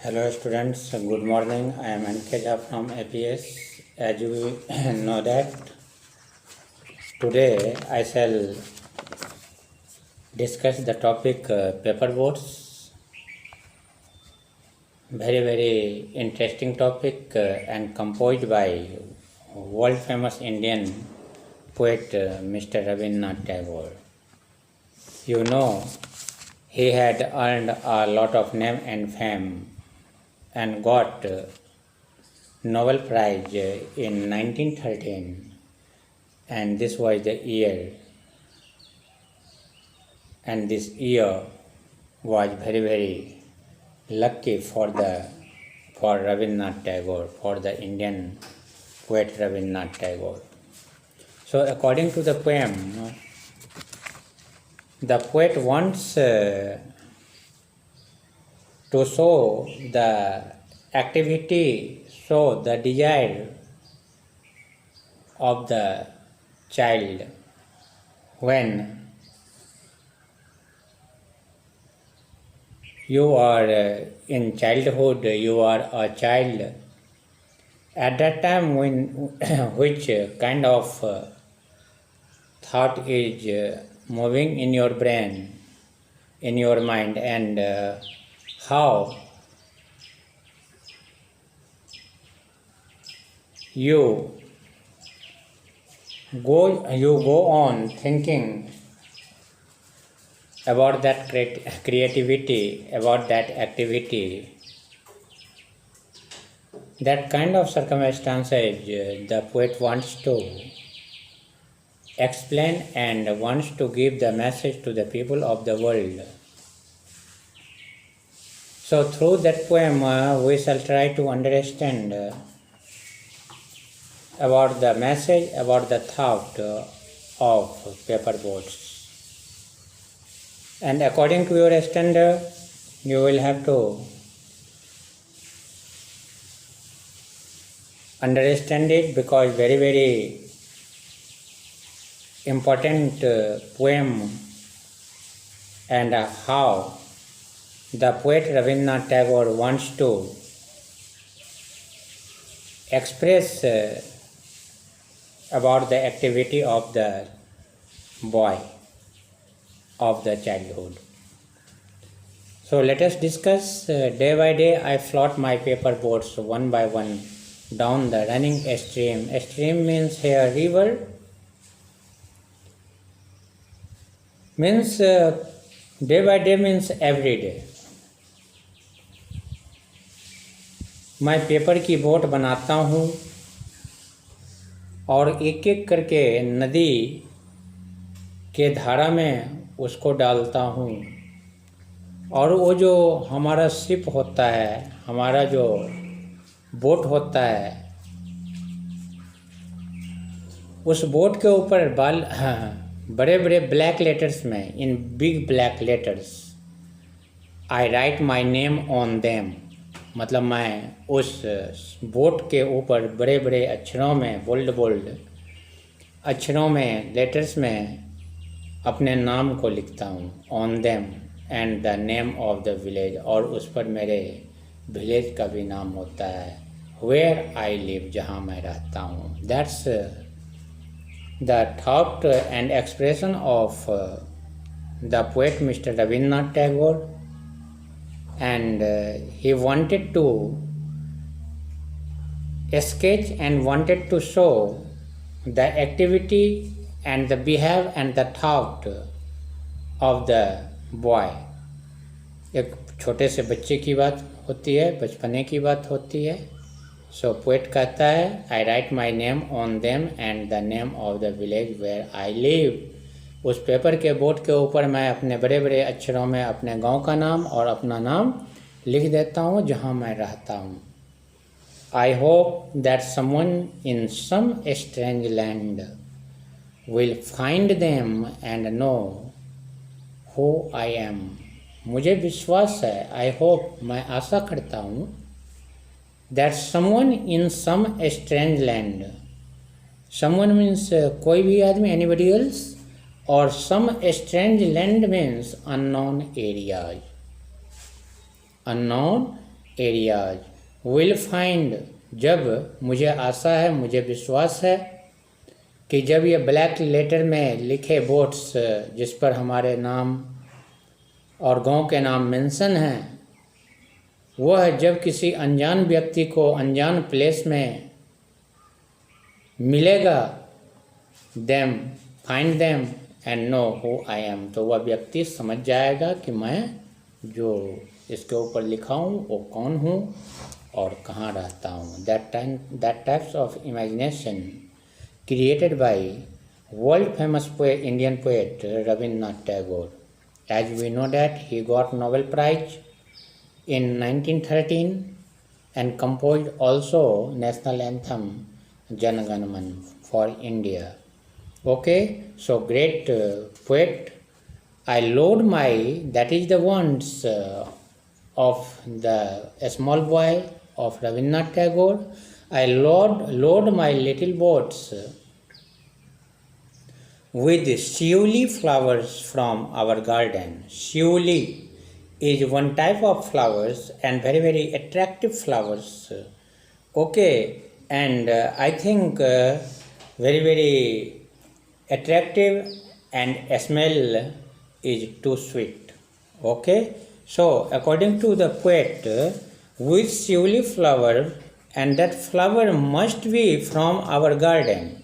Hello students, good morning. I am Ankeja from APS. As you know that today I shall discuss the topic paper boats. Very interesting topic and composed by world famous Indian poet Mr. Rabindranath Tagore. You know, he had earned a lot of name and fame and got Nobel Prize in 1913, and this was the year, and this year was very lucky for Rabindranath Tagore, for the Indian poet Rabindranath Tagore. So according to the poem, the poet wants to show the activity, show the desire of the child when you are in childhood, you are a child. At that time, when which kind of thought is moving in your brain, in your mind, and how you go on thinking about that creativity, about that activity, that kind of circumstances the poet wants to explain and wants to give the message to the people of the world. So through that poem we shall try to understand about the message, about the thought of paper boats. And according to your standard, you will have to understand it, because very important poem, and how the poet Rabindranath Tagore wants to express about the activity of the boy, of the childhood. So let us discuss. Day by day I float my paper boats one by one down the running stream. A stream means here river, means day by day means every day. मैं paper की boat बनाता हूँ और एक एक करके नदी के धारा में उसको डालता हूँ, और वो जो हमारा शिप होता है, हमारा जो बोट होता है, उस बोट के ऊपर बड़े बड़े ब्लैक लेटर्स में, in big black letters, I write my name on them, मतलब मैं उस बोट के ऊपर बड़े बड़े अक्षरों में, बोल्ड अक्षरों में, लेटर्स में अपने नाम को लिखता हूँ, on them and the name of the village, और उस पर मेरे विलेज का भी नाम होता है, वेयर आई लिव, जहाँ मैं रहता हूँ. That's the thought and expression of the poet mister Rabindranath Tagore. And he wanted to sketch and wanted to show the activity and the behavior and the thought of the boy. एक छोटे से बच्चे की बात होती है, बचपने की बात होती है. So poet कहता है, I write my name on them and the name of the village where I live. उस पेपर के बोर्ड के ऊपर मैं अपने बड़े बड़े अक्षरों में अपने गांव का नाम और अपना नाम लिख देता हूँ जहाँ मैं रहता हूँ. I hope that someone in some strange land will find them and know who I am. मुझे विश्वास है, I hope, मैं आशा करता हूँ, that someone in some strange land, someone means कोई भी आदमी, anybody else, or some strange land means unknown areas. Unknown areas will find, जब मुझे आशा है, मुझे विश्वास है कि जब ये ब्लैक लेटर में लिखे बोर्ड्स जिस पर हमारे नाम और गांव के नाम मेंशन हैं, वह जब किसी अनजान व्यक्ति को अनजान प्लेस में मिलेगा, them find them and know who I am, तो वह व्यक्ति समझ जाएगा कि मैं जो इसके ऊपर लिखा हूँ वो कौन हूँ और कहाँ रहता हूँ. That types of imagination created by world famous poet, Indian poet Rabindranath Tagore. As we know that he got Nobel Prize in 1913 and composed also national anthem Jana Gana Man for India. Okay, so great poet. I load my, that is the ones of the small boy of Rabindranath Tagore. I load my little boats with shiuli flowers from our garden. Shiuli is one type of flowers and very, very attractive flowers. Okay, and I think very, very attractive and smell is too sweet. Okay, so according to the poet, with shiuli flower, and that flower must be from our garden.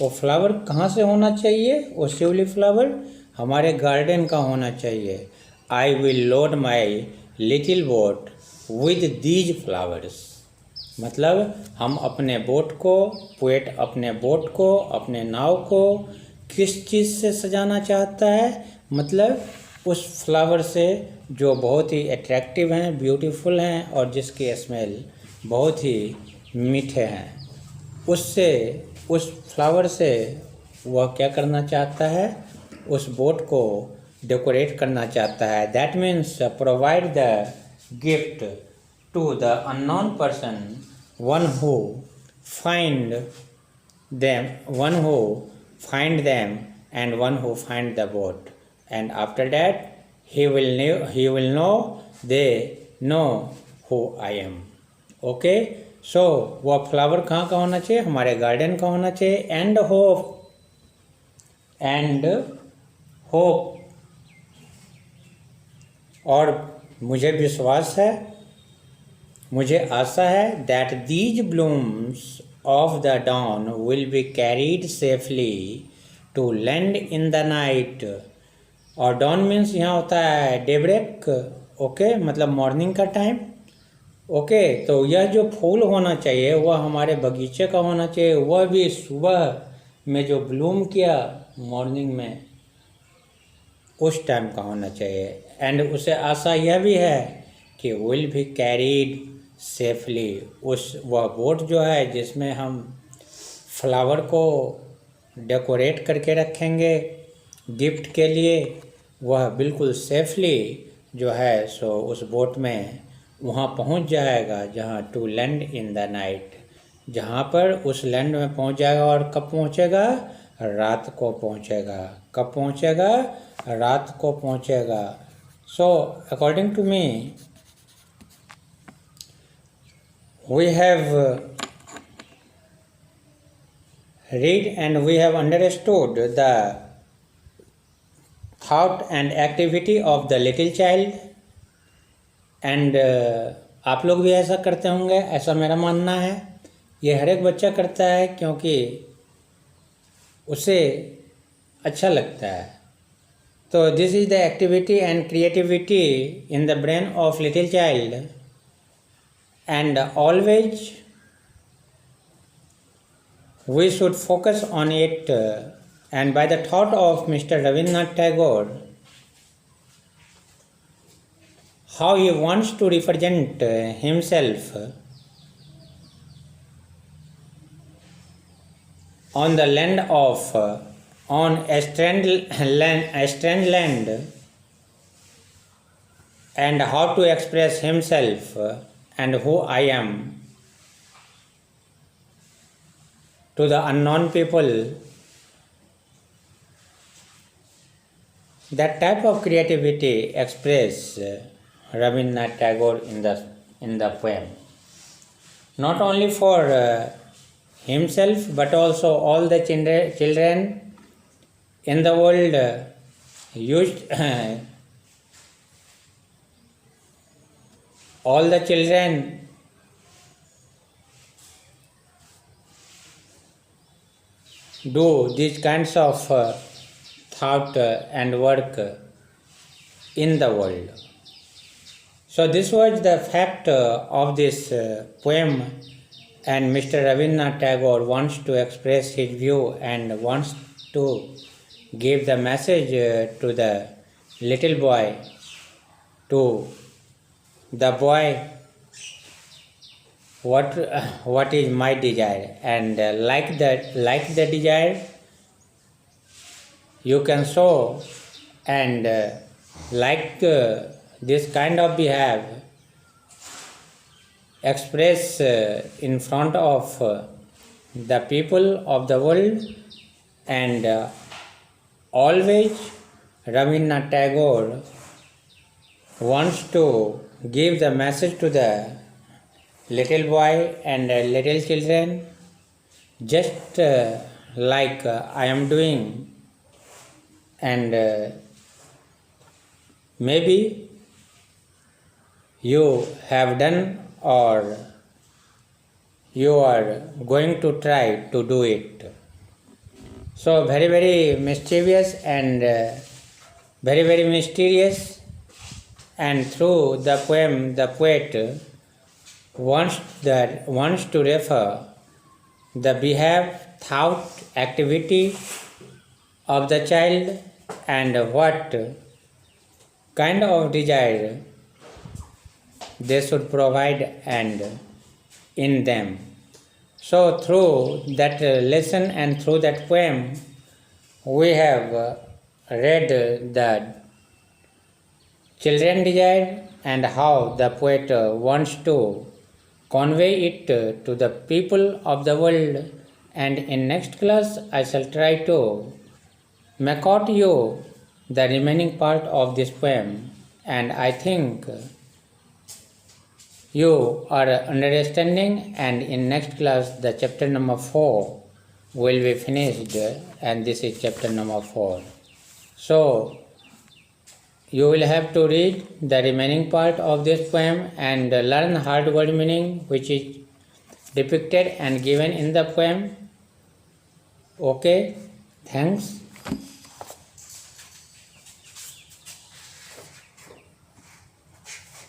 वो flower कहाँ से होना चाहिए? वो शिवली flower हमारे garden का होना चाहिए. I will load my little boat with these flowers. मतलब हम अपने बोट को, पोएट अपने बोट को, अपने नाव को किस चीज़ से सजाना चाहता है? मतलब उस फ्लावर से जो बहुत ही अट्रैक्टिव हैं, ब्यूटीफुल हैं और जिसकी स्मेल बहुत ही मीठे हैं, उससे, उस फ्लावर से वह क्या करना चाहता है? उस बोट को डेकोरेट करना चाहता है. That means provide the gift to the unknown person, one who find them and one who find the boat, and after that he will know, they know who I am. Okay, so वह flower कहाँ का होना चाहिए? हमारे garden का होना चाहिए. And hope, और मुझे विश्वास है, मुझे आशा है, that these blooms of the dawn will be carried safely to land in the night. और dawn मीन्स यहाँ होता है डेब्रेक. ओके, मतलब मॉर्निंग का टाइम. ओके, तो यह जो फूल होना चाहिए वह हमारे बगीचे का होना चाहिए, वह भी सुबह में जो ब्लूम किया मॉर्निंग में, उस टाइम का होना चाहिए. एंड उसे आशा यह भी है कि विल बी कैरीड सेफली. वह बोट जो है जिसमें हम फ्लावर को डेकोरेट करके रखेंगे गिफ्ट के लिए, वह बिल्कुल सेफली जो है सो उस बोट में वहाँ पहुँच जाएगा जहाँ to land in the night, जहाँ पर उस लैंड में पहुँच जाएगा. और कब पहुँचेगा? रात को पहुँचेगा. कब पहुँचेगा? रात को पहुँचेगा. So according to me we have read and we have understood the thought and activity of the little child. And आप लोग भी ऐसा करते होंगे, ऐसा मेरा मानना है. ये हर एक बच्चा करता है क्योंकि उसे अच्छा लगता है. तो this is the activity and creativity in the brain of little child, and always we should focus on it. And by the thought of Mr. Rabindranath Tagore, how he wants to represent himself on the land of, on a strange land, and how to express himself and who I am to the unknown people. That type of creativity expressed Rabindranath Tagore in the in the poem. Not only for himself but also all the children in the world used all the children do these kinds of thought and work in the world. So this was the fact of this poem, and Mr. Rabindranath Tagore wants to express his view and wants to give the message to the little boy, to the boy, what is my desire, and like the desire you can show, and this kind of behavior express in front of the people of the world, and always Rabindranath Tagore wants to give the message to the little boy and little children, just like I am doing, and maybe you have done or you are going to try to do it. So very, very mischievous and very, very mysterious, and through the poem the poet wants to refer the behavior, thought, activity of the child, and what kind of desire they should provide and in them. So through that lesson and through that poem, we have read the children desire and how the poet wants to convey it to the people of the world. And in next class I shall try to make out you the remaining part of this poem, and I think you are understanding, and in next class the chapter number 4 will be finished, and this is chapter number 4. So you will have to read the remaining part of this poem and learn hard word meaning which is depicted and given in the poem. Okay, thanks.